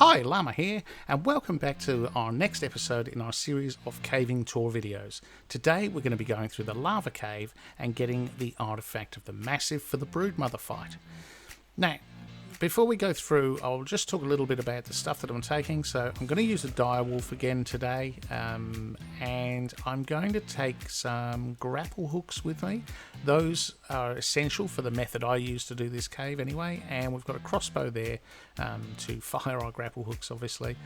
Hi, Llama here, and welcome back to our next episode in our series of caving tour videos. Today we're going to be going through the lava cave and getting the artifact of the Massive for the Broodmother fight. Now, before we go through, I'll just talk a little bit about the stuff that I'm taking. So I'm going to use a direwolf again today, and I'm going to take some grapple hooks with me. Those are essential for the method I use to do this cave anyway, and we've got a crossbow there to fire our grapple hooks, obviously.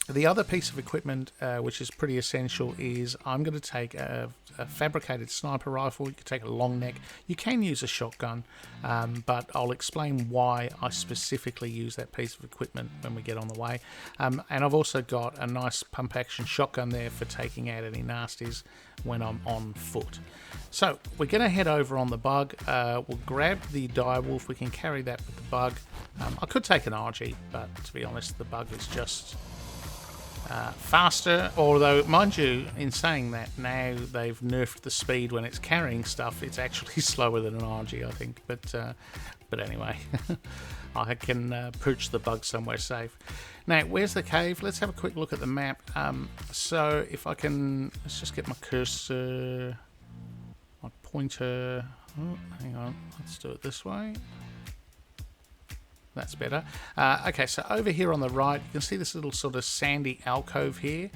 The other piece of equipment, which is pretty essential, is I'm going to take a fabricated sniper rifle. You can take a long neck. You can use a shotgun, but I'll explain why I specifically use that piece of equipment when we get on the way. And I've also got a nice pump-action shotgun there for taking out any nasties when I'm on foot. So we're going to head over on the bug. We'll grab the direwolf. We can carry that with the bug. I could take an RG, but to be honest, the bug is just faster, although mind you, in saying that, now they've nerfed the speed when it's carrying stuff. It's actually slower than an RG, I think, but anyway, I can perch the bug somewhere safe. Now, where's the cave? Let's have a quick look at the map. So if I can, let's just get my cursor, my pointer. Oh, hang on, let's do it this way. That's better. Okay, so over here on the right, you can see this little sort of sandy alcove here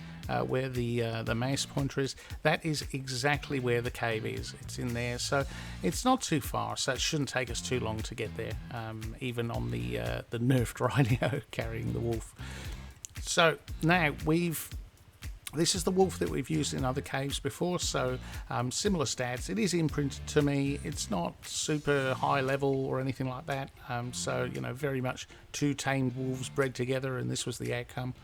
where the mouse pointer is. That is exactly where the cave is. It's in there, so it's not too far, so it shouldn't take us too long to get there, even on the nerfed rhino carrying the wolf. So now this is the wolf that we've used in other caves before, so similar stats. It is imprinted to me. It's not super high level or anything like that. So, you know, very much two tamed wolves bred together, and this was the outcome.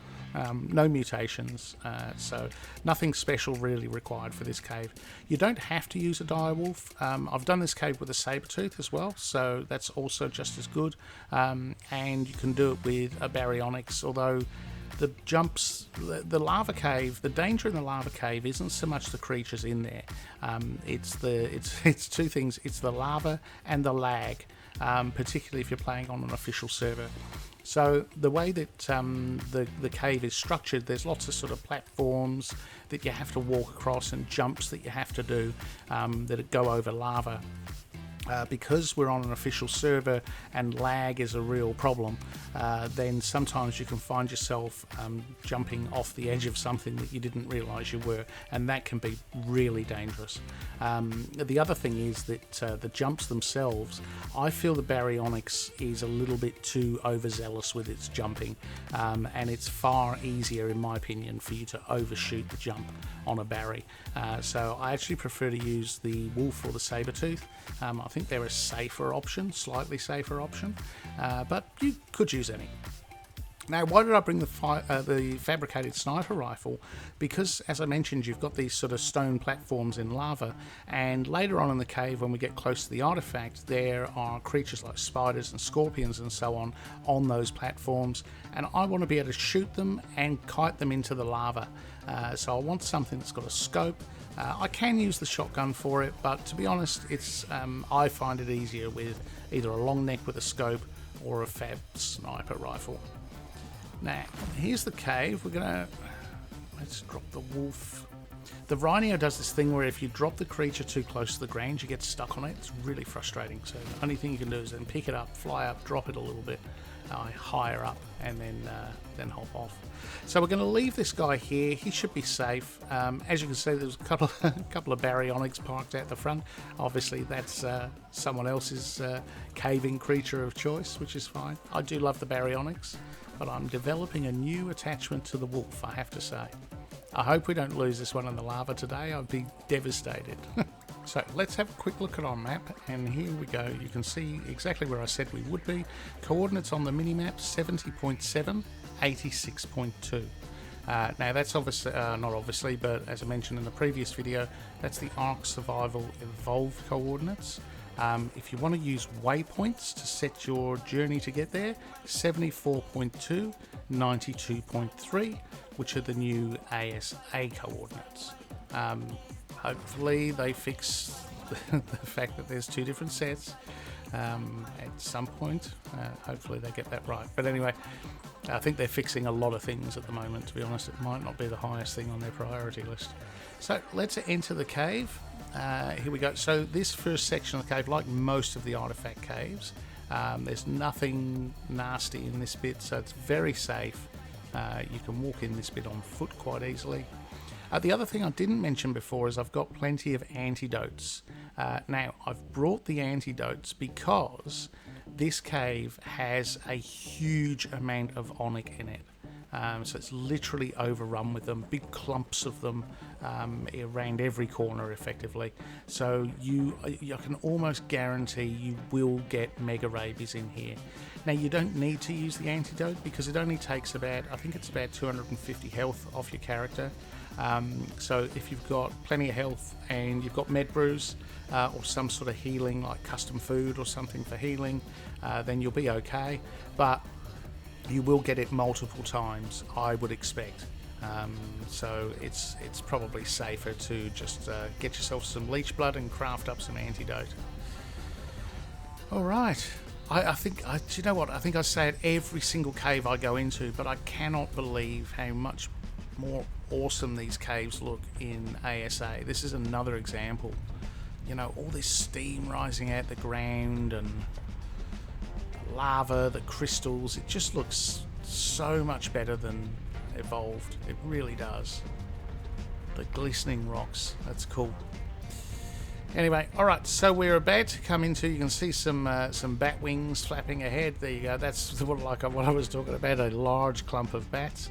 No mutations, so nothing special really required for this cave. You don't have to use a direwolf. I've done this cave with a saber-tooth as well, so that's also just as good. And you can do it with a baryonyx, although the jumps, the lava cave, the danger in the lava cave isn't so much the creatures in there. It's two things. It's the lava and the lag, particularly if you're playing on an official server. So the way that the cave is structured, there's lots of sort of platforms that you have to walk across and jumps that you have to do that go over lava. Because we're on an official server and lag is a real problem, then sometimes you can find yourself jumping off the edge of something that you didn't realise you were, and that can be really dangerous. The other thing is that the jumps themselves, I feel the baryonyx is a little bit too overzealous with its jumping, and it's far easier, in my opinion, for you to overshoot the jump on a Barry. So I actually prefer to use the wolf or the saber-tooth. I think they're a safer option, slightly safer option, but you could use any. Now, why did I bring the fabricated sniper rifle? Because, as I mentioned, you've got these sort of stone platforms in lava, and later on in the cave, when we get close to the artifact, there are creatures like spiders and scorpions and so on those platforms, and I want to be able to shoot them and kite them into the lava. So I want something that's got a scope. I can use the shotgun for it, but to be honest, it's I find it easier with either a long neck with a scope or a fab sniper rifle. Now, here's the cave. Let's drop the wolf. The rhino does this thing where if you drop the creature too close to the ground, you get stuck on it. It's really frustrating. So the only thing you can do is then pick it up, fly up, drop it a little bit, higher up, and then hop off. So we're going to leave this guy here. He should be safe. As you can see, there's a couple of baryonyx parked out the front. Obviously, that's someone else's caving creature of choice, which is fine. I do love the baryonyx, but I'm developing a new attachment to the wolf, I have to say. I hope we don't lose this one in the lava today. I'd be devastated. So let's have a quick look at our map, and here we go. You can see exactly where I said we would be. Coordinates on the mini-map, 70.7, 86.2. Now that's obviously, not obviously, but as I mentioned in the previous video, that's the Ark Survival Evolved coordinates. If you want to use waypoints to set your journey to get there, 74.2, 92.3, which are the new ASA coordinates. Hopefully they fix the fact that there's two different sets at some point. Hopefully they get that right. But anyway, I think they're fixing a lot of things at the moment, to be honest. It might not be the highest thing on their priority list. So let's enter the cave. Here we go. So this first section of the cave, like most of the artifact caves, there's nothing nasty in this bit, so it's very safe. You can walk in this bit on foot quite easily. The other thing I didn't mention before is I've got plenty of antidotes. Now, I've brought the antidotes because this cave has a huge amount of onyx in it. So it's literally overrun with them, big clumps of them around every corner effectively. So I can almost guarantee you will get mega rabies in here. Now you don't need to use the antidote because it only takes about, I think it's about 250 health off your character. So if you've got plenty of health and you've got med brews or some sort of healing like custom food or something for healing, then you'll be okay. But you will get it multiple times, I would expect. So it's probably safer to just get yourself some leech blood and craft up some antidote. All right. I think, do you know what? I think I say it every single cave I go into, but I cannot believe how much more awesome these caves look in ASA. This is another example. You know, all this steam rising out the ground and lava, the crystals, it just looks so much better than Evolved. It really does. The glistening rocks, that's cool. Anyway, alright, so we're about to come into, you can see some bat wings flapping ahead. There you go, that's what I was talking about, a large clump of bats.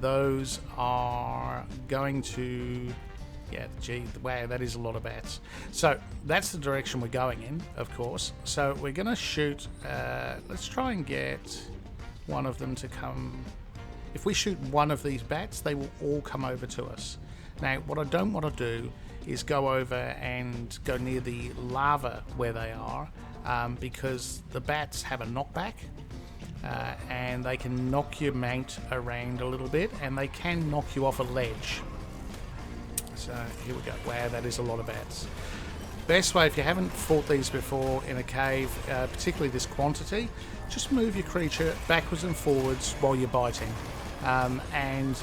Those are going to, yeah, gee, wow, that is a lot of bats. So that's the direction we're going in, of course. So we're going to shoot, let's try and get one of them to come. If we shoot one of these bats, they will all come over to us. Now, what I don't want to do is go over and go near the lava where they are, because the bats have a knockback. And they can knock your mount around a little bit, and they can knock you off a ledge. So here we go. Wow, that is a lot of bats. Best way, if you haven't fought these before in a cave, particularly this quantity, just move your creature backwards and forwards while you're biting. And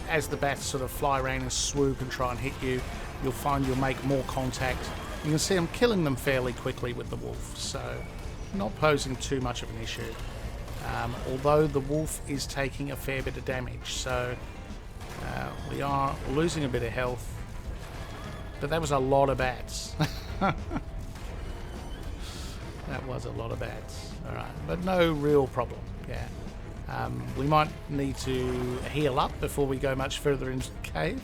as the bats sort of fly around and swoop and try and hit you, you'll find you'll make more contact. You can see I'm killing them fairly quickly with the wolf, so not posing too much of an issue. Although the wolf is taking a fair bit of damage, so we are losing a bit of health. But that was a lot of bats. That was a lot of bats. Alright, but no real problem. Yeah. We might need to heal up before we go much further into the cave.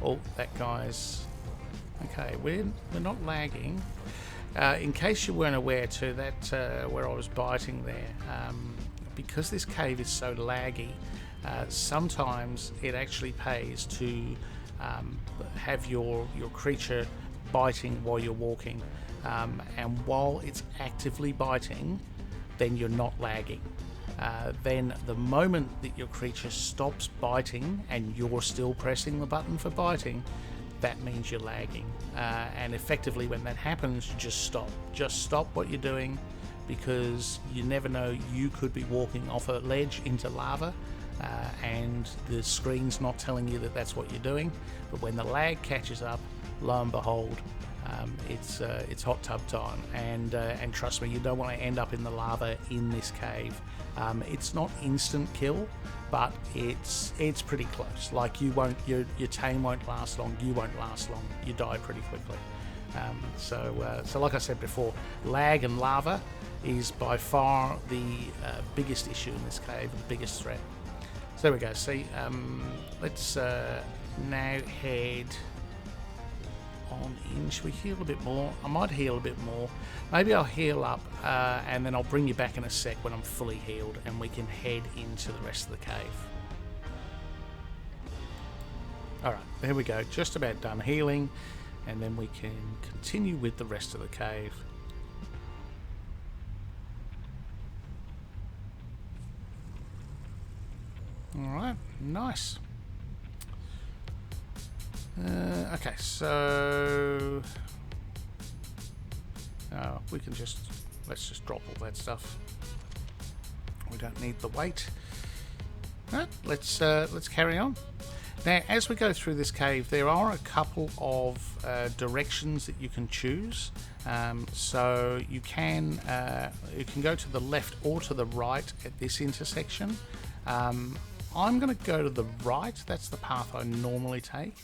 Oh, that guy's... Okay, we're not lagging. In case you weren't aware too, that where I was biting there, because this cave is so laggy, sometimes it actually pays to have your creature biting while you're walking, and while it's actively biting, then you're not lagging. Then the moment that your creature stops biting and you're still pressing the button for biting, that means you're lagging. And effectively when that happens, you just stop. Just stop what you're doing, because you never know, you could be walking off a ledge into lava, and the screen's not telling you that that's what you're doing. But when the lag catches up, lo and behold, it's hot tub time, and trust me, you don't want to end up in the lava in this cave. It's not instant kill, but it's pretty close. Like your tame won't last long, you won't last long, you die pretty quickly. So like I said before, lag and lava is by far the biggest issue in this cave, the biggest threat. So there we go. See, let's now head on in. Should we heal a bit more? I might heal a bit more. Maybe I'll heal up and then I'll bring you back in a sec when I'm fully healed and we can head into the rest of the cave. Alright, there we go. Just about done healing, and then we can continue with the rest of the cave. Alright, nice. Okay, so let's just drop all that stuff. We don't need the weight. Right, let's carry on. Now, as we go through this cave, there are a couple of directions that you can choose. So you can go to the left or to the right at this intersection. I'm going to go to the right. That's the path I normally take.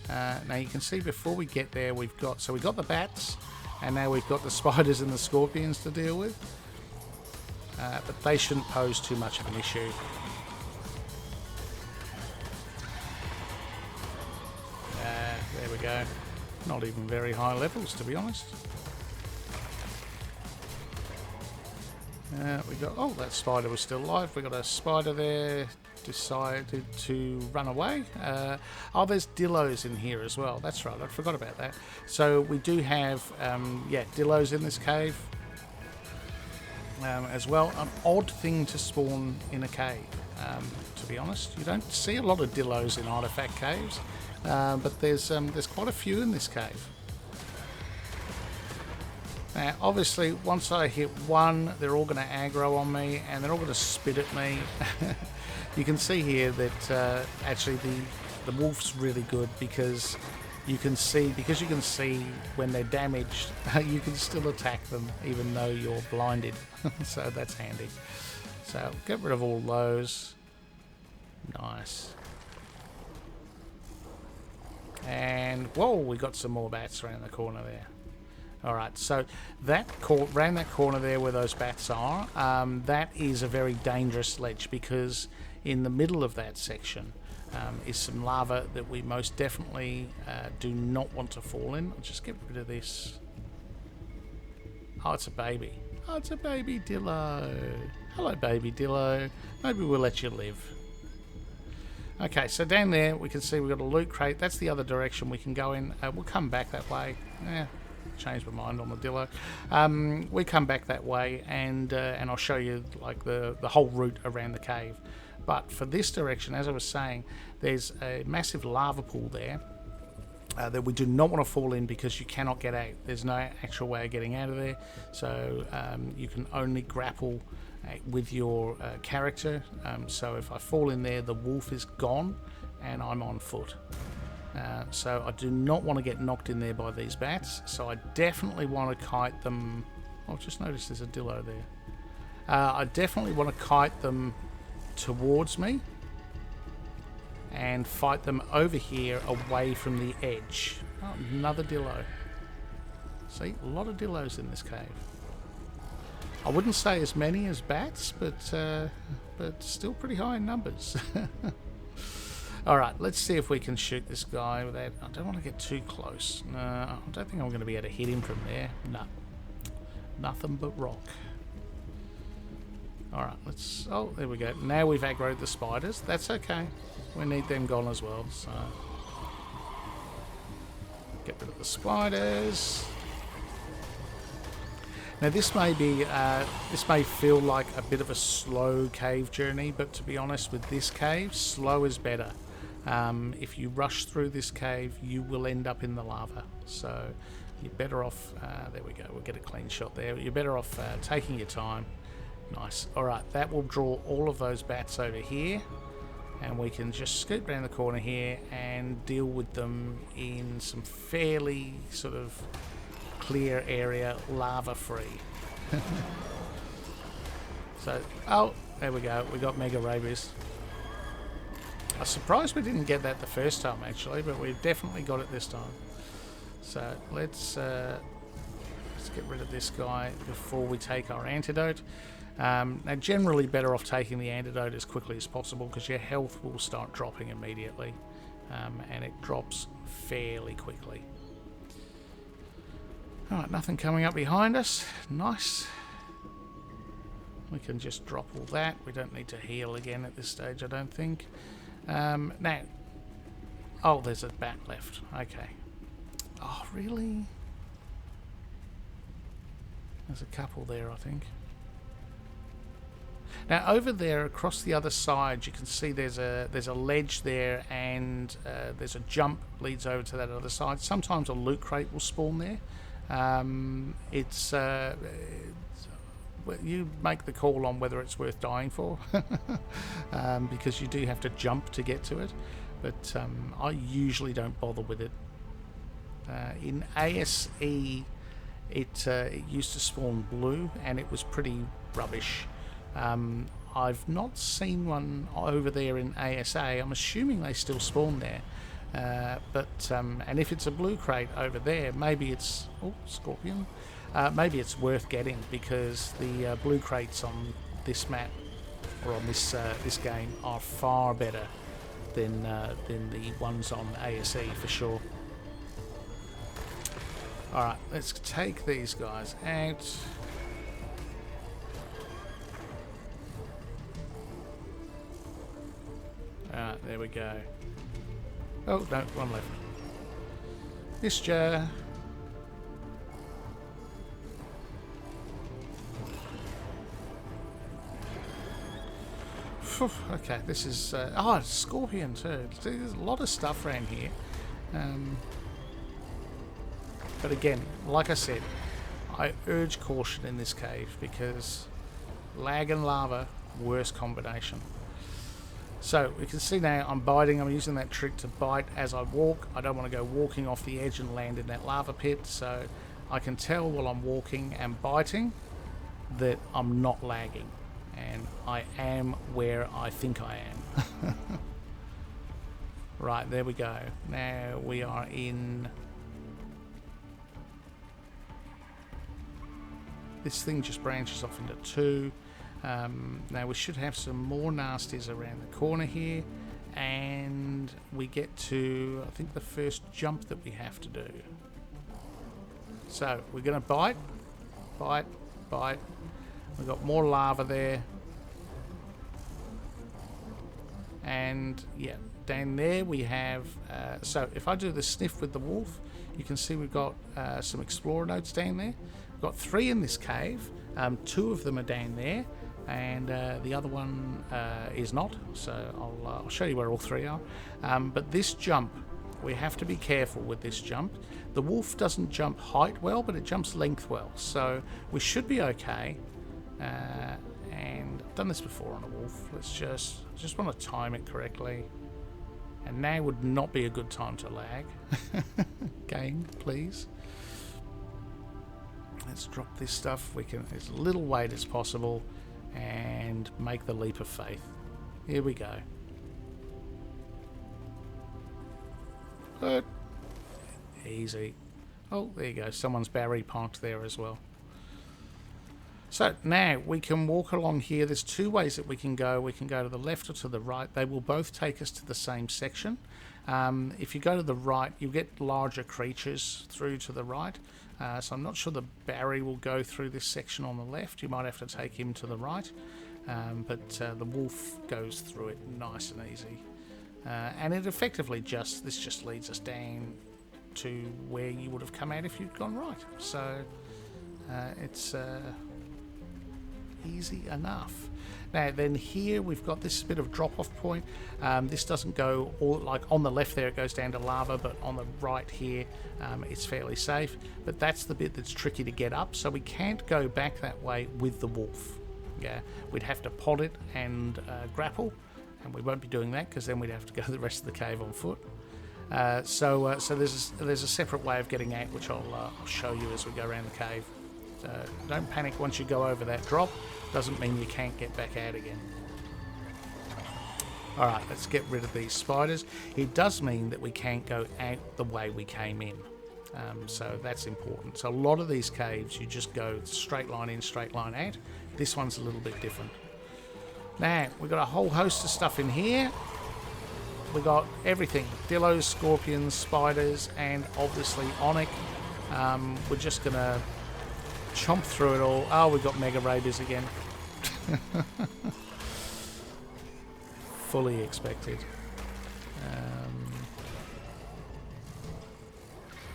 Now you can see before we get there, we've got the bats, and now we've got the spiders and the scorpions to deal with. But they shouldn't pose too much of an issue. There we go. Not even very high levels, to be honest. We got, oh, that spider was still alive. We got a spider there, decided to run away. Oh, there's dillos in here as well. That's right, I forgot about that. So we do have, dillos in this cave as well. An odd thing to spawn in a cave, to be honest. You don't see a lot of dillos in artifact caves. But there's quite a few in this cave. Now, obviously, once I hit one, they're all going to aggro on me, and they're all going to spit at me. You can see here that actually the wolf's really good because you can see when they're damaged, you can still attack them even though you're blinded. So that's handy. So get rid of all those. Nice. And whoa, we got some more bats around the corner there. Alright, so around that corner there where those bats are, that is a very dangerous ledge because in the middle of that section is some lava that we most definitely do not want to fall in. I'll just get rid of this. Oh, it's a baby. Oh, it's a baby dillo. Hello, baby dillo. Maybe we'll let you live. Okay, so down there we can see we've got a loot crate. That's the other direction we can go in. We'll come back that way. Changed my mind on the dillo. We come back that way, and I'll show you like the whole route around the cave. But for this direction, as I was saying, there's a massive lava pool there that we do not want to fall in because you cannot get out. There's no actual way of getting out of there, so you can only grapple with your character. So if I fall in there, the wolf is gone and I'm on foot. So I do not want to get knocked in there by these bats, so I definitely want to kite them. Oh, just noticed there's a dillo there. I definitely want to kite them towards me and fight them over here away from the edge. Oh, another dillo. See, a lot of dillos in this cave. I wouldn't say as many as bats, but still pretty high in numbers. Alright, let's see if we can shoot this guy without... I don't want to get too close. No, I don't think I'm going to be able to hit him from there. No. Nothing but rock. Alright, let's... Oh, there we go. Now we've aggroed the spiders. That's okay. We need them gone as well, so... Get rid of the spiders. Now this may feel like a bit of a slow cave journey, but to be honest with this cave, slow is better. If you rush through this cave, you will end up in the lava. So you're better off, there we go, we'll get a clean shot there. You're better off taking your time. Nice. Alright, that will draw all of those bats over here. And we can just scoot around the corner here and deal with them in some fairly sort of clear area, lava free. So, oh, there we go, we got mega rabies. I'm surprised we didn't get that the first time actually, but we've definitely got it this time. So let's get rid of this guy before we take our antidote. Now generally better off taking the antidote as quickly as possible because your health will start dropping immediately, and it drops fairly quickly. Alright, nothing coming up behind us. Nice. We can just drop all that. We don't need to heal again at this stage, I don't think. Now... Oh, there's a bat left. Okay. Oh, really? There's a couple there, I think. Now, over there, across the other side, you can see there's a ledge there, and there's a jump leads over to that other side. Sometimes a loot crate will spawn there. It's you make the call on whether it's worth dying for, because you do have to jump to get to it. But I usually don't bother with it. In ASE, it used to spawn blue, and it was pretty rubbish. I've not seen one over there in ASA. I'm assuming they still spawn there. And if it's a blue crate over there, maybe it's... Oh, scorpion. Maybe it's worth getting, because the blue crates on this map, or on this game, are far better than the ones on ASE for sure. Alright, let's take these guys out. Alright, there we go. Oh, no, one left. This jar. Okay, this is... oh, it's scorpion too. There's a lot of stuff around here. But again, like I said, I urge caution in this cave, because lag and lava, worst combination. So we can see now I'm biting. I'm using that trick to bite as I walk. I don't want to go walking off the edge and land in that lava pit, so I can tell while I'm walking and biting that I'm not lagging, and I am where I think I am. Right, there we go. Now we are in... This thing just branches off into two. Now we should have some more nasties around the corner here, and we get to, I think, the first jump that we have to do. So we're going to bite, bite, bite. We've got more lava there, and yeah, down there we have, so if I do the sniff with the wolf, you can see we've got some explorer notes down there. We've got 3 in this cave. 2 of them are down there, and the other one is not, so I'll show you where all 3 are. But this jump, we have to be careful with this jump. The wolf doesn't jump height well, but it jumps length well, so we should be okay. And I've done this before on a wolf. Let's just want to time it correctly, and now would not be a good time to lag. Game, please. Let's drop this stuff. We can, as little weight as possible, and make the leap of faith. Here we go. Good. Easy. Oh, there you go. Someone's Barry parked there as well. So now we can walk along here. There's 2 ways that we can go. We can go to the left or to the right. They will both take us to the same section. If you go to the right, you get larger creatures through to the right. So I'm not sure the Barry will go through this section on the left. You might have to take him to the right. But the wolf goes through it nice and easy. And it effectively this just leads us down to where you would have come out if you'd gone right. So it's easy enough. Now then, here we've got this bit of drop-off point. This doesn't go all, like on the left there it goes down to lava, but on the right here it's fairly safe. But that's the bit that's tricky to get up, so we can't go back that way with the wolf. Yeah, we'd have to pod it and grapple, and we won't be doing that because then we'd have to go the rest of the cave on foot. So there's a separate way of getting out, which I'll show you as we go around the cave. Don't panic once you go over that drop. Doesn't mean you can't get back out again. Alright, let's get rid of these spiders. It does mean that we can't go out the way we came in. So that's important. So a lot of these caves you just go straight line in, straight line out. This one's a little bit different. Now, we've got a whole host of stuff in here. We've got everything. Dillos, scorpions, spiders, and obviously Onyx. We're just going to chomp through it all. Oh, we've got mega rabies again. Fully expected.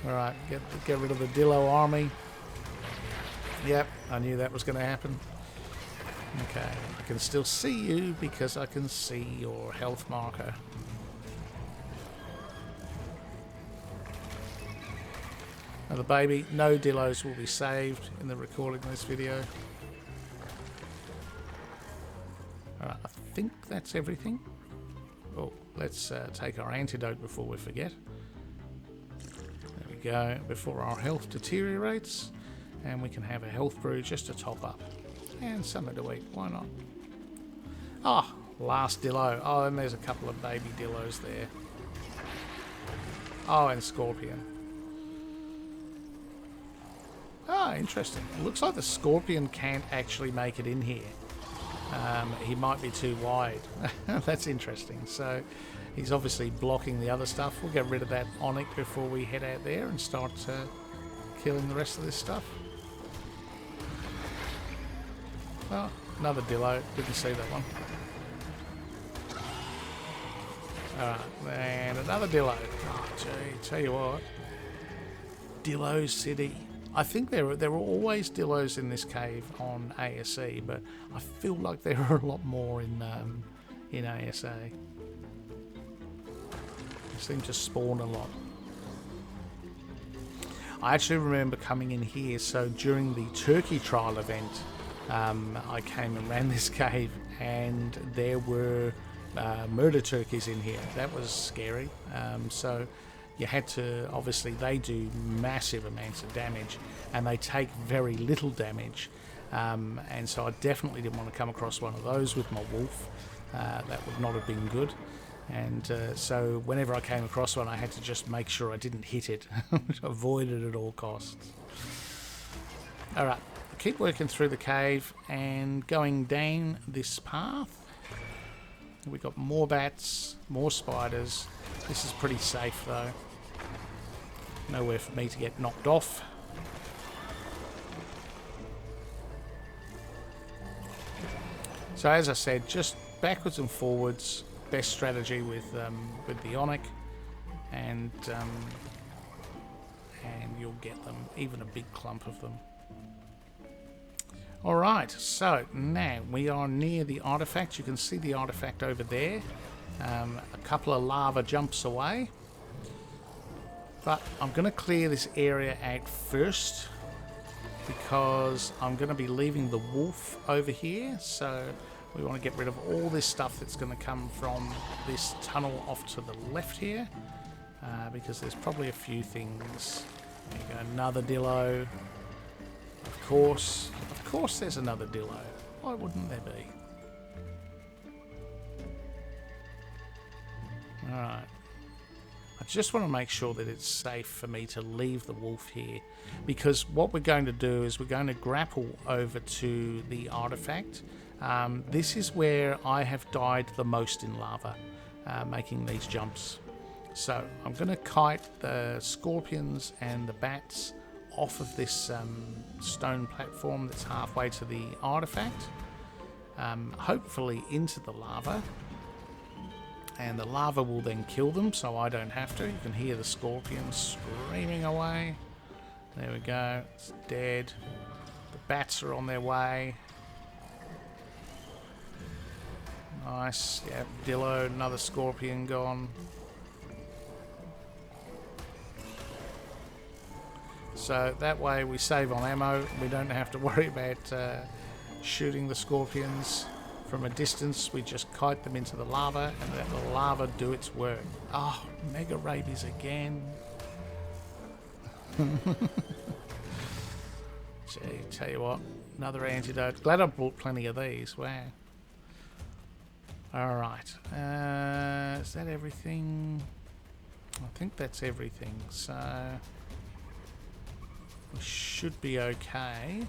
Alright, get rid of the Dillo army. Yep, I knew that was going to happen. Okay, I can still see you because I can see your health marker. Now the baby, no Dillos will be saved in the recording of this video. think that's everything. Oh, let's take our antidote before we forget. There we go, before our health deteriorates. And we can have a health brew just to top up. And something to eat, why not? Oh, last dillo. Oh, and there's a couple of baby dillos there. Oh, and scorpion. Oh, interesting. It looks like the scorpion can't actually make it in here. He might be too wide. That's interesting. So he's obviously blocking the other stuff. We'll get rid of that onyx before we head out there and start killing the rest of this stuff. Oh, another dillo. Didn't see that one. Alright, and another dillo. Oh, gee, tell you what. Dillo City. I think there were always dillos in this cave on ASE, but I feel like there are a lot more in ASA. They seem to spawn a lot. I actually remember coming in here, so during the turkey trial event, I came and ran this cave, and there were murder turkeys in here. That was scary. So you had to, obviously they do massive amounts of damage and they take very little damage, and so I definitely didn't want to come across one of those with my wolf. That would not have been good. And so whenever I came across one, I had to just make sure I didn't hit it. Avoid it at all costs. Alright, keep working through the cave and going down this path. We've got more bats, more spiders. This is pretty safe though. Nowhere for me to get knocked off. So as I said, just backwards and forwards. Best strategy with the onyx, and you'll get them, even a big clump of them. Alright, so now we are near the artifact. You can see the artifact over there, a couple of lava jumps away. But I'm going to clear this area out first, because I'm going to be leaving the wolf over here, so we want to get rid of all this stuff that's going to come from this tunnel off to the left here, because there's probably a few things. There you go, another dillo. Of course there's another dillo. Why wouldn't there be? Alright. I just want to make sure that it's safe for me to leave the wolf here, because what we're going to do is we're going to grapple over to the artifact. This is where I have died the most in lava, making these jumps. So I'm going to kite the scorpions and the bats off of this stone platform that's halfway to the artifact, hopefully into the lava, and the lava will then kill them, so I don't have to. You can hear the scorpions screaming away. There we go, it's dead. The bats are on their way. Nice, yeah, dillo, another scorpion gone. So that way we save on ammo. We don't have to worry about shooting the scorpions from a distance. We just kite them into the lava and let the lava do its work. Oh, mega rabies again. Gee, tell you what, another antidote. Glad I brought plenty of these. Wow. Alright, is that everything? I think that's everything, so we should be okay.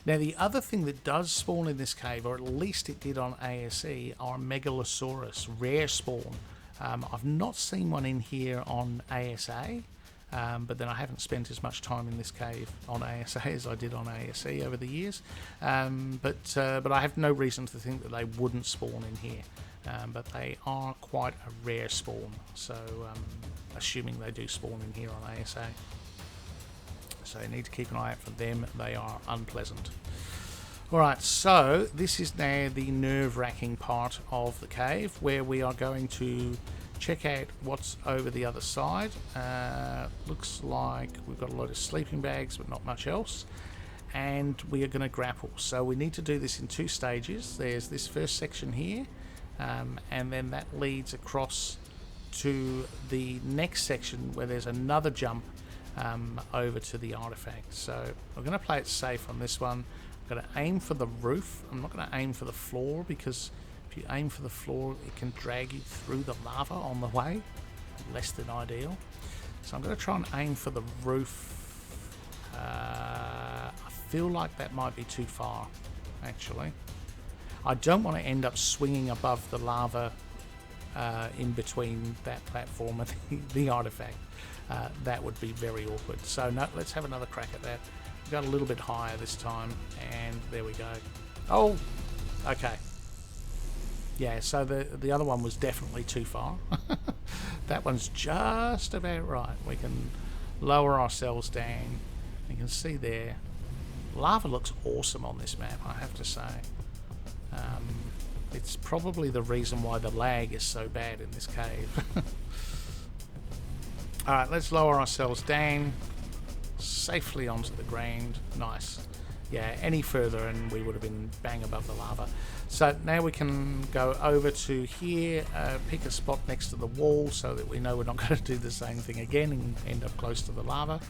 Now the other thing that does spawn in this cave, or at least it did on ASE, are Megalosaurus, rare spawn. I've not seen one in here on ASA, but then I haven't spent as much time in this cave on ASA as I did on ASE over the years. But I have no reason to think that they wouldn't spawn in here. But they are quite a rare spawn, so assuming they do spawn in here on ASA. So you need to keep an eye out for them. They are unpleasant. Alright, so this is now the nerve-wracking part of the cave, where we are going to check out what's over the other side. Looks like we've got a lot of sleeping bags, but not much else. and we are going to grapple. So we need to do this in 2 stages. There's this first section here, and then that leads across to the next section where there's another jump over to the artifact. So we're going to play it safe on this one. I'm going to aim for the roof. I'm not going to aim for the floor, because if you aim for the floor it can drag you through the lava on the way. Less than ideal. So I'm going to try and aim for the roof. I feel like that might be too far, actually. I don't want to end up swinging above the lava in between that platform and the artifact. That would be very awkward. So no, let's have another crack at that. We got a little bit higher this time, and there we go. Oh, okay. Yeah, so the other one was definitely too far. That one's just about right. We can lower ourselves down. You can see there, lava looks awesome on this map, I have to say. It's probably the reason why the lag is so bad in this cave. Alright, let's lower ourselves down safely onto the ground. Nice. Yeah, any further and we would have been bang above the lava. So now we can go over to here, pick a spot next to the wall so that we know we're not going to do the same thing again and end up close to the lava.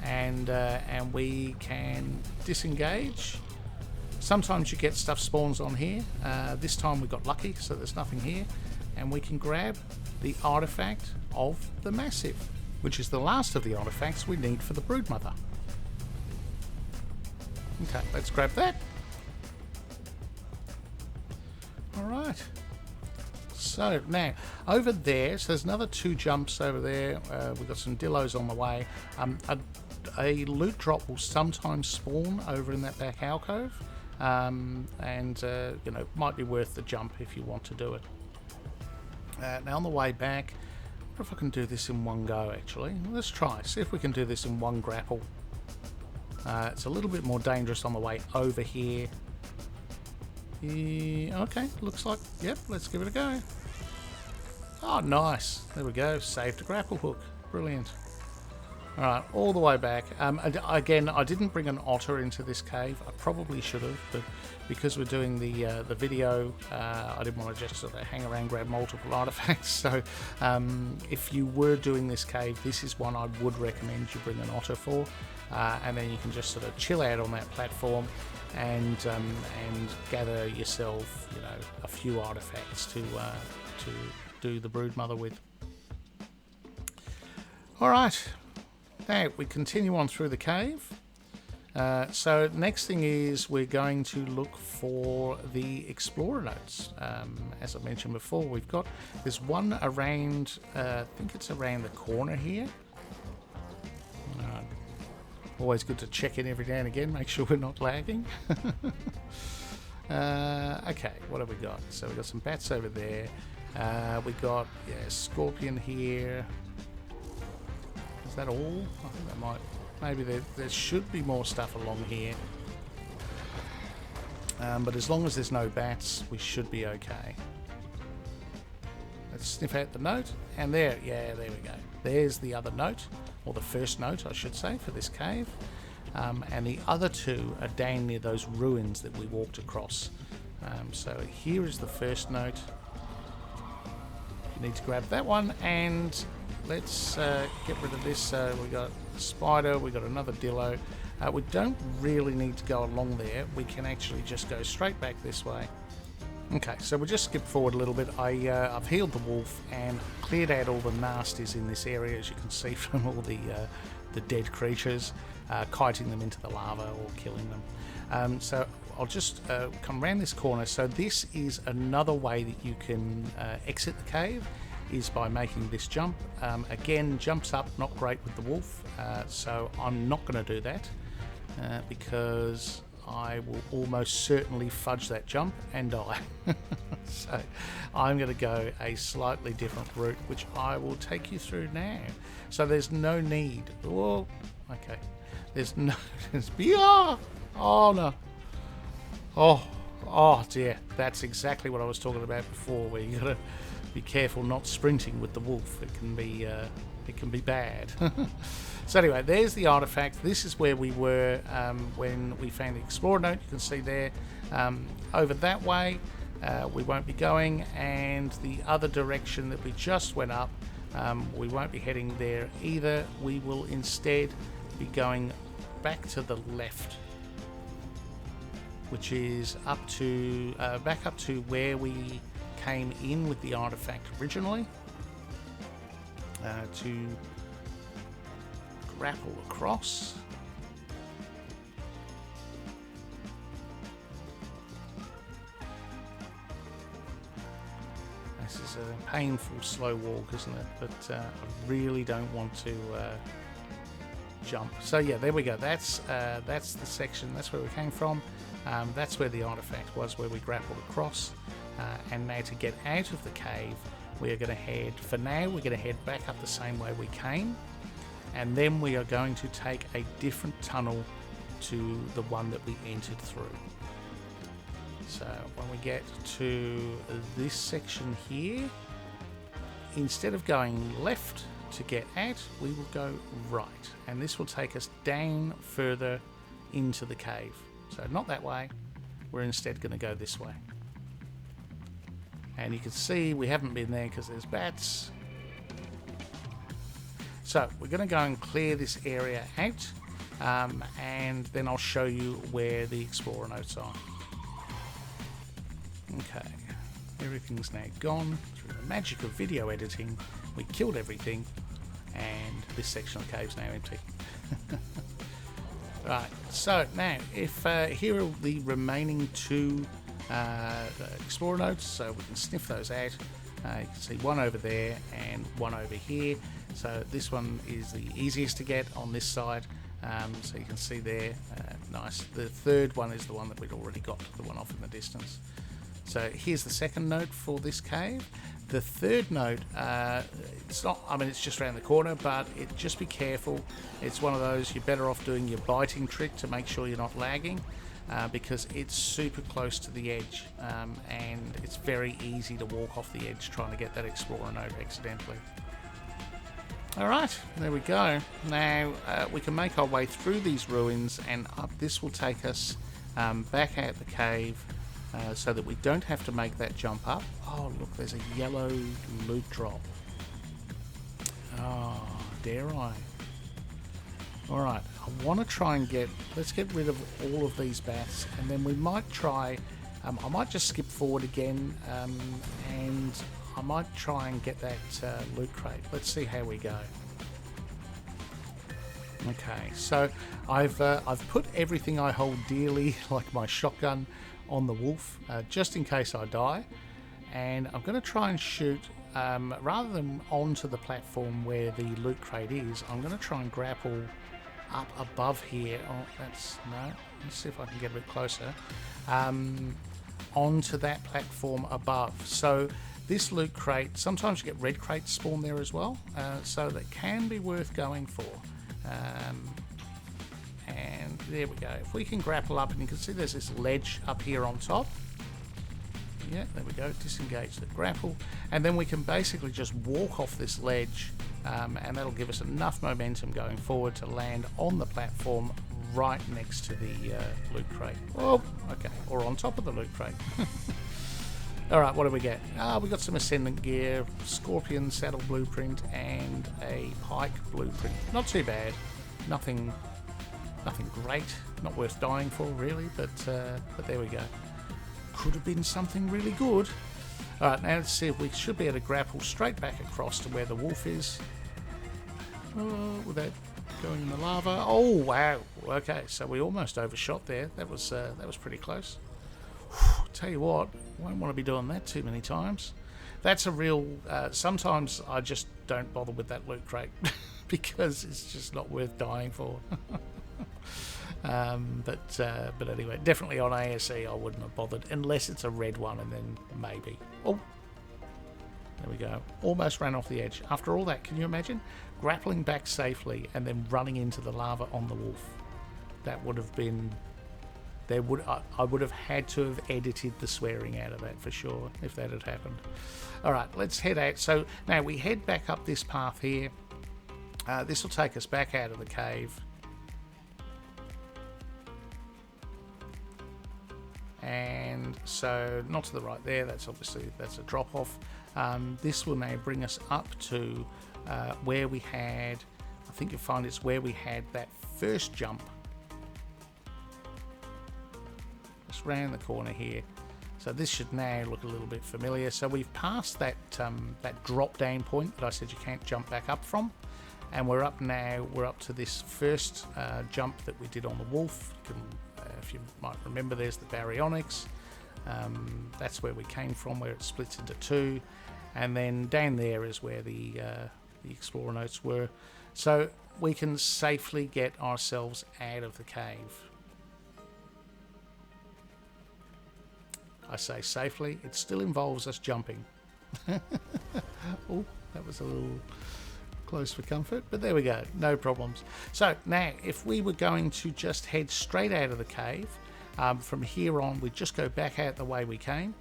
And we can disengage. Sometimes you get stuff spawns on here. This time we got lucky, so there's nothing here. And we can grab the artifact of the Massive, which is the last of the artifacts we need for the Broodmother. Okay, let's grab that. Alright. So now, over there, so there's another 2 jumps over there. We've got some dillos on the way. A loot drop will sometimes spawn over in that back alcove. You know, might be worth the jump if you want to do it. Now on the way back, I wonder if I can do this in one go actually. Let's try, see if we can do this in one grapple. It's a little bit more dangerous on the way over here. Okay, looks like, yep, let's give it a go. Oh, nice. There we go, saved a grapple hook. Brilliant. Alright, all the way back. Again, I didn't bring an otter into this cave. I probably should have, but because we're doing the video, I didn't want to just sort of hang around, grab multiple artifacts. So if you were doing this cave, this is one I would recommend you bring an otter for. And then you can just sort of chill out on that platform and gather yourself, you know, a few artifacts to do the Broodmother with. Alright. Now we continue on through the cave. So next thing is we're going to look for the explorer notes. As I mentioned before, there's one around, I think it's around the corner here. Always good to check in every now and again, make sure we're not lagging. Okay, what have we got? So we've got some bats over there. We got scorpion here. Is that all? I think that might. Maybe there should be more stuff along here. But as long as there's no bats, we should be okay. Let's sniff out the note. And there we go. There's the other note, or the first note, I should say, for this cave. And the other 2 are down near those ruins that we walked across. So here is the first note. You need to grab that one, and let's get rid of this. We got a spider, we got another dillo. We don't really need to go along there. We can actually just go straight back this way. Okay, so we'll just skip forward a little bit. I've healed the wolf and cleared out all the nasties in this area, as you can see from all the dead creatures, kiting them into the lava or killing them. So I'll just come around this corner. So this is another way that you can exit the cave, is by making this jump. Again, jumps up, not great with the wolf, so I'm not going to do that because I will almost certainly fudge that jump and die. So I'm going to go a slightly different route, which I will take you through now. So there's no need. Oh, okay. There's no. Oh no. Oh dear. That's exactly what I was talking about before. Where you got to be careful not sprinting with the wolf. It can be bad. So anyway, there's the artifact. This is where we were when we found the explorer note. You can see there. Over that way we won't be going, and the other direction that we just went up, we won't be heading there either. We will instead be going back to the left, which is up to back up to where we came in with the artifact originally, to grapple across. This is a painful slow walk, isn't it? But I really don't want to jump. So yeah, there we go. That's the section. That's where we came from. That's where the artifact was, where we grappled across. And now to get out of the cave, we are going to head, for now, we're going to head back up the same way we came. And then we are going to take a different tunnel to the one that we entered through. So when we get to this section here, instead of going left to get out, we will go right. And this will take us down further into the cave. So not that way, we're instead going to go this way. And you can see we haven't been there because there's bats. So we're going to go and clear this area out, and then I'll show you where the explorer notes are. Okay, everything's now gone. Through the magic of video editing, we killed everything, and this section of the cave's now empty. Right, so now, if here are the remaining two explorer notes, so we can sniff those out. You can see one over there and one over here. So this one is the easiest to get on this side. So you can see there, nice. The third one is the one that we'd already got, the one off in the distance. So here's the second note for this cave. The third note, it's not, I mean, it's just around the corner, but just be careful. It's one of those, you're better off doing your biting trick to make sure you're not lagging, because it's super close to the edge, and it's very easy to walk off the edge trying to get that explorer note accidentally. Alright, there we go. Now we can make our way through these ruins and up. This will take us back out the cave, so that we don't have to make that jump up. Oh look, there's a yellow loot drop. Oh, dare I? Alright, I want to try and let's get rid of all of these bats, and then we might try, I might just skip forward again, and I might try and get that loot crate. Let's see how we go. Okay, so I've put everything I hold dearly, like my shotgun, on the wolf, just in case I die, and I'm going to try and shoot, rather than onto the platform where the loot crate is, I'm going to try and grapple up above here. Oh, no, let's see if I can get a bit closer, onto that platform above. So this loot crate, sometimes you get red crates spawn there as well, so that can be worth going for. And there we go. If we can grapple up, and you can see there's this ledge up here on top. Yeah, there we go. Disengage the grapple, and then we can basically just walk off this ledge, and that'll give us enough momentum going forward to land on the platform right next to the loot crate. Oh, okay, or on top of the loot crate. Alright, what do we get? We got some Ascendant gear, Scorpion saddle blueprint, and a pike blueprint. Not too bad. Nothing great. Not worth dying for, really, but there we go. Could have been something really good. Alright, now let's see if we should be able to grapple straight back across to where the wolf is. Without going in the lava. Oh, wow. Okay, so we almost overshot there. That was pretty close. Tell you what, won't want to be doing that too many times. That's a real, sometimes I just don't bother with that loot crate because it's just not worth dying for. But anyway, definitely on ASE I wouldn't have bothered unless it's a red one, and then maybe. Oh, there we go. Almost ran off the edge. After all that, can you imagine grappling back safely and then running into the lava on the wolf? That would have been I would have had to have edited the swearing out of that for sure if that had happened. All right, let's head out. So now we head back up this path here. This will take us back out of the cave. And so not to the right there, that's a drop off. This will now bring us up to where we had, I think you'll find it's where we had that first jump. Just round the corner here. So this should now look a little bit familiar. So we've passed that that drop down point that I said you can't jump back up from. And we're up to this first jump that we did on the wolf. If you might remember, there's the baryonyx. That's where we came from, where it splits into two. And then down there is where the explorer notes were. So we can safely get ourselves out of the cave. I say safely, it still involves us jumping. Oh, that was a little close for comfort, but there we go, no problems. So now if we were going to just head straight out of the cave, from here on we'd just go back out the way we came,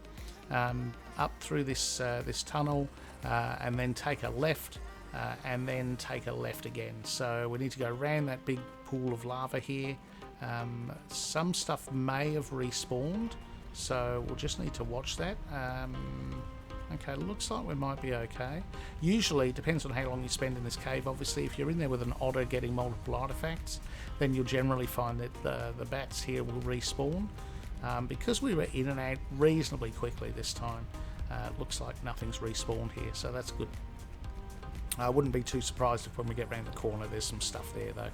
up through this this tunnel, and then take a left, and then take a left again. So we need to go around that big pool of lava here. Some stuff may have respawned, so we'll just need to watch that. Okay, looks like we might be okay. Usually, depends on how long you spend in this cave. Obviously, if you're in there with an otter getting multiple artifacts, then you'll generally find that the bats here will respawn. Because we were in and out reasonably quickly this time, looks like nothing's respawned here, so that's good. I wouldn't be too surprised if when we get around the corner there's some stuff there though.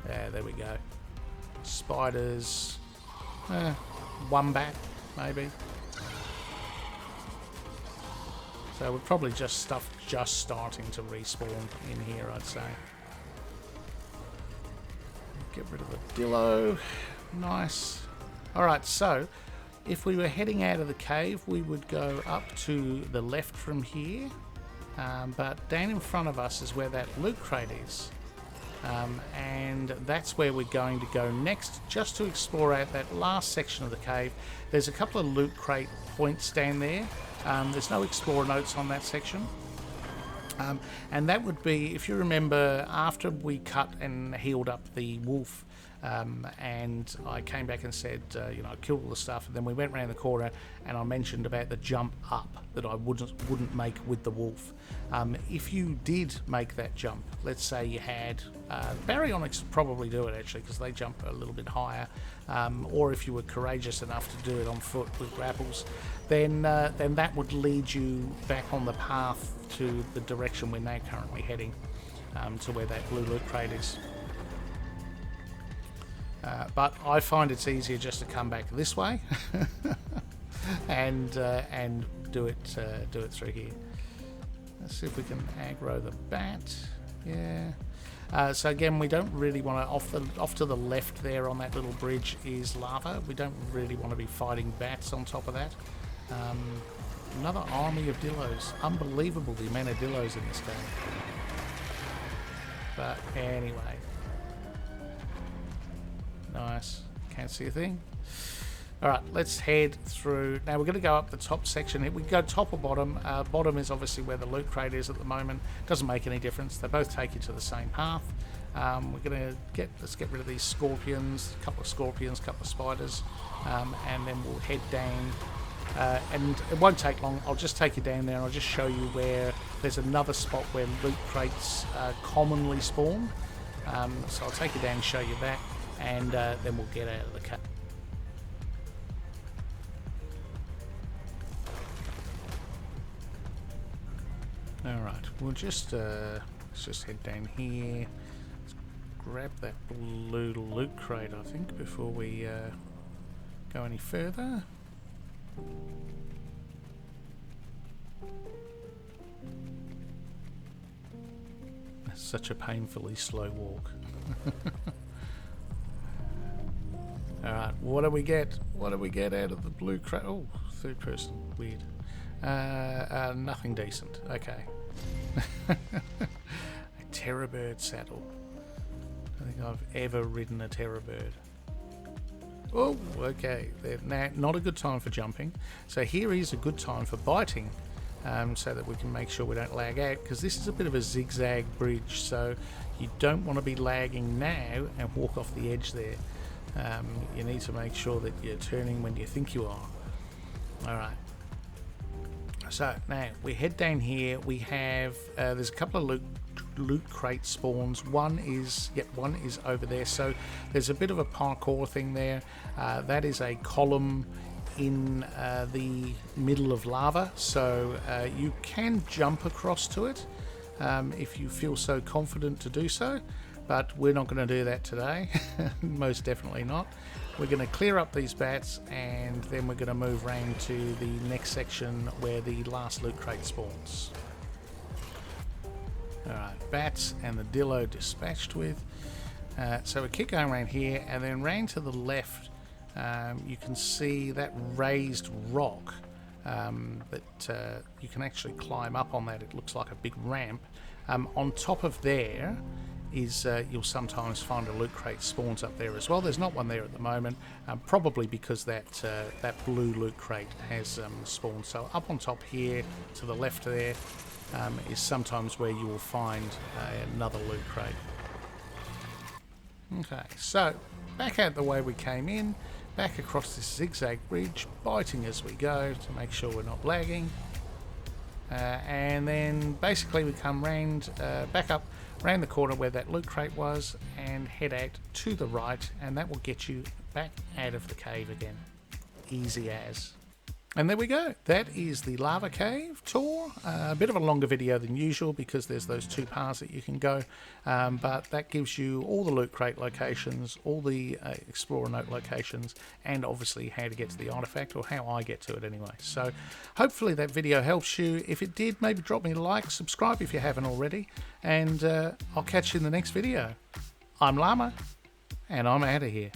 Yeah, there we go. Spiders, one bat maybe. So we're probably just stuff just starting to respawn in here, I'd say. Get rid of the dillo. Nice. Alright, so if we were heading out of the cave, we would go up to the left from here, but down in front of us is where that loot crate is. And that's where we're going to go next, just to explore out that last section of the cave. There's a couple of loot crate points down there. There's no explorer notes on that section. And that would be, if you remember, after we cut and healed up the wolf, and I came back and said, you know, I killed all the stuff, and then we went around the corner and I mentioned about the jump up that I wouldn't make with the wolf. If you did make that jump, let's say you had baryonyx probably do it actually, because they jump a little bit higher, or if you were courageous enough to do it on foot with grapples, then that would lead you back on the path to the direction we're now currently heading, to where that blue loot crate is. But I find it's easier just to come back this way and do it through here. Let's see if we can aggro the bat. Yeah. So again, we don't really want to, off to the left there on that little bridge is lava. We don't really want to be fighting bats on top of that. Another army of dillos. Unbelievable the amount of dillos in this game. But anyway. Nice. Can't see a thing. Alright, let's head through. Now we're going to go up the top section here. We can go top or bottom. Bottom is obviously where the loot crate is at the moment. Doesn't make any difference. They both take you to the same path. We're going to let's get rid of these scorpions. A couple of scorpions, a couple of spiders. And then we'll head down. And it won't take long. I'll just take you down there and I'll just show you where there's another spot where loot crates commonly spawn. So I'll take you down and show you that. And then we'll get out of the cave. Alright, we'll just let's just head down here. Let's grab that blue loot crate, I think, before we go any further. That's such a painfully slow walk. Alright, what do we get? What do we get out of the blue crate? Oh, third person. Weird. Nothing decent. Okay. A terror bird saddle. don't think I've ever ridden a terror bird. Oh, okay. Now, not a good time for jumping. So here is a good time for biting, so that we can make sure we don't lag out, because this is a bit of a zigzag bridge, so you don't want to be lagging now and walk off the edge there. You need to make sure that you're turning when you think you are. Alright. So now we head down here. We have there's a couple of loot crate spawns. One is over there. So there's a bit of a parkour thing there. That is a column in the middle of lava, so you can jump across to it if you feel so confident to do so, but we're not going to do that today. Most definitely not. We're going to clear up these bats, and then we're going to move around to the next section where the last loot crate spawns. Alright, bats and the dillo dispatched with. So we keep going around here, and then round to the left, you can see that raised rock that you can actually climb up on that. It looks like a big ramp. On top of there is you'll sometimes find a loot crate spawns up there as well. There's not one there at the moment, probably because that blue loot crate has spawned. So up on top here to the left there is sometimes where you will find another loot crate. Okay, so back out the way we came in, back across this zigzag bridge, biting as we go to make sure we're not lagging. And then basically we come round, back up round the corner where that loot crate was, and head out to the right, and that will get you back out of the cave again. Easy as. And there we go. That is the lava cave tour. A bit of a longer video than usual because there's those two paths that you can go, but that gives you all the loot crate locations, all the explorer note locations, and obviously how to get to the artifact, or how I get to it anyway. So hopefully that video helps you. If it did, maybe drop me a like, subscribe if you haven't already, and I'll catch you in the next video. I'm Llama, and I'm out of here.